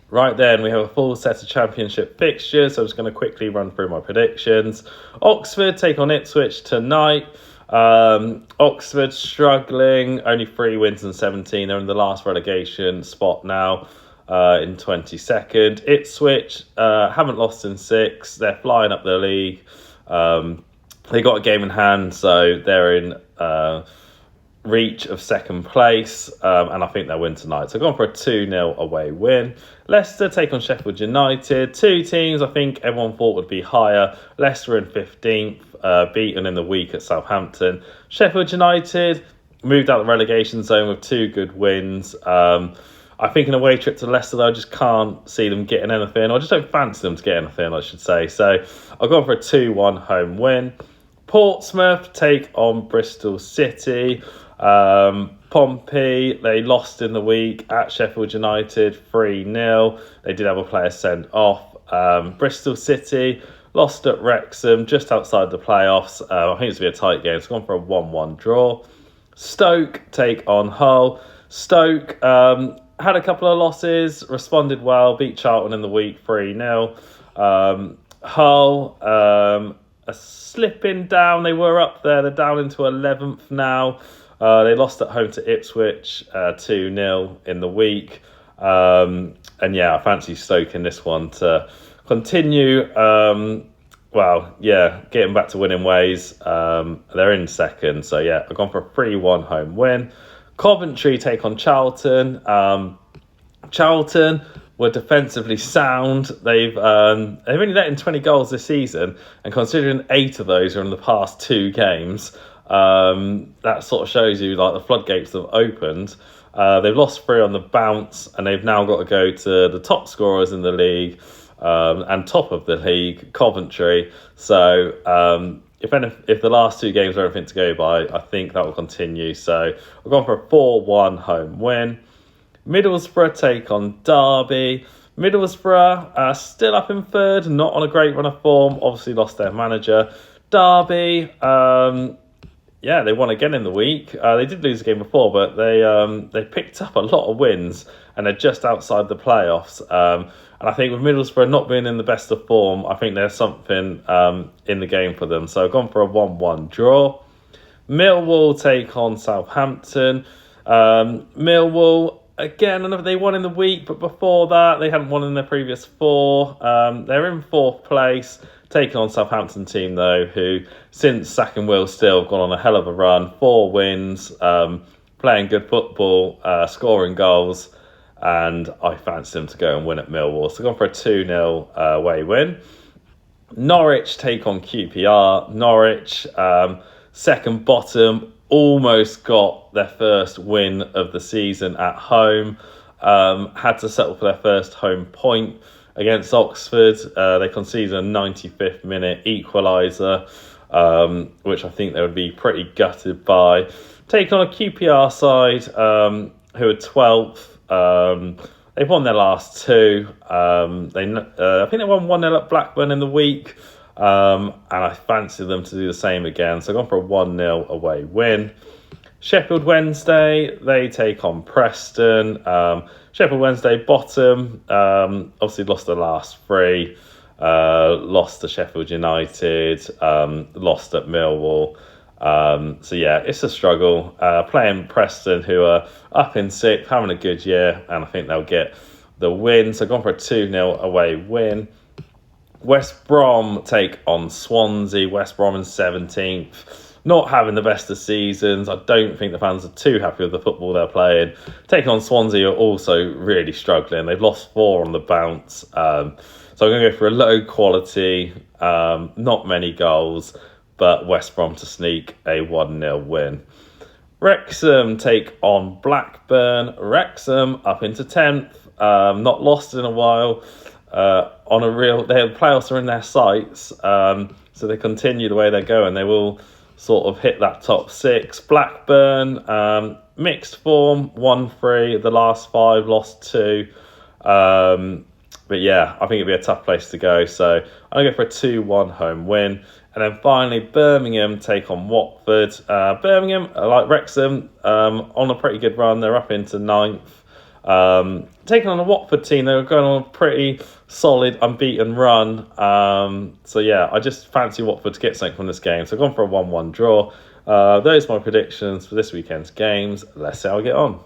Right then, we have a full set of championship fixtures, so I'm just going to quickly run through my predictions. Oxford take on Ipswich tonight. Oxford struggling, only 3 wins and 17. They're in the last relegation spot now in 22nd. Ipswich haven't lost in 6. They're flying up the league. They got a game in hand, so they're in reach of second place, and I think they'll win tonight. So going for a 2-0 away win. Leicester take on Sheffield United. Two teams I think everyone thought would be higher. Leicester in 15th, beaten in the week at Southampton. Sheffield United moved out the relegation zone with 2 good wins. I think an away trip to Leicester, though, I just can't see them getting anything. I just don't fancy them to get anything, I should say. So I'll go for a 2-1 home win. Portsmouth take on Bristol City. Pompey, they lost in the week at Sheffield United 3-0. They did have a player sent off. Bristol City lost at Wrexham just outside the playoffs. I think it's going to be a tight game. It's gone for a 1-1 draw. Stoke take on Hull. Stoke had a couple of losses, responded well, beat Charlton in the week 3-0. Hull are slipping down. They were up there. They're down into 11th now. They lost at home to Ipswich 2-0 in the week. And I fancy Stoke in this one to continue. Getting back to winning ways. They're in second. So, I've gone for a 3-1 home win. Coventry take on Charlton. Charlton were defensively sound. They've only let in 20 goals this season. And considering 8 of those are in the past 2 games... that sort of shows you like the floodgates have opened. They've lost 3 on the bounce, and they've now got to go to the top scorers in the league and top of the league, Coventry. So if the last 2 games are anything to go by, I think that will continue. So I've gone for a 4-1 home win. Middlesbrough take on Derby. Middlesbrough still up in 3rd, not on a great run of form. Obviously lost their manager. Derby. They won again in the week. They did lose a game before, but they picked up a lot of wins, and they're just outside the playoffs. And I think with Middlesbrough not being in the best of form, I think there's something in the game for them. So I've gone for a 1-1 draw. Millwall take on Southampton. Millwall, again, they won in the week, but before that, they hadn't won in their previous 4. They're in 4th place. Taking on Southampton team, though, who, since sacking Will Steele, have gone on a hell of a run. 4 wins, playing good football, scoring goals, and I fancy them to go and win at Millwall. So gone for a 2-0 away win. Norwich take on QPR. Norwich, second bottom, almost got their first win of the season at home. Had to settle for their first home point against Oxford. They conceded a 95th minute equaliser, which I think they would be pretty gutted by. Taking on a QPR side who are 12th. They've won their last 2. I think they won 1-0 at Blackburn in the week, and I fancy them to do the same again. So I've gone for a 1-0 away win. Sheffield Wednesday, they take on Preston. Sheffield Wednesday, bottom. Obviously lost the last 3. Lost to Sheffield United. Lost at Millwall. It's a struggle. Playing Preston, who are up in 6th, having a good year, and I think they'll get the win. So gone for a 2-0 away win. West Brom take on Swansea. West Brom in 17th. Not having the best of seasons. I don't think the fans are too happy with the football they're playing. Taking on Swansea are also really struggling. They've lost 4 on the bounce. So I'm going to go for a low quality, not many goals, but West Brom to sneak a 1-0 win. Wrexham take on Blackburn. Wrexham up into 10th. Not lost in a while. They have playoffs are in their sights. So they continue the way they're going. They will sort of hit that top 6. Blackburn, mixed form, 1-3. The last 5, lost 2. I think it'd be a tough place to go. So I'm going to go for a 2-1 home win. And then finally, Birmingham take on Watford. Birmingham, like Wrexham, on a pretty good run. They're up into 9th. Taking on a Watford team, they were going on a pretty solid unbeaten run. So yeah, I just fancy Watford to get something from this game. So I've gone for a 1-1 draw. Those are my predictions for this weekend's games. Let's see how I get on.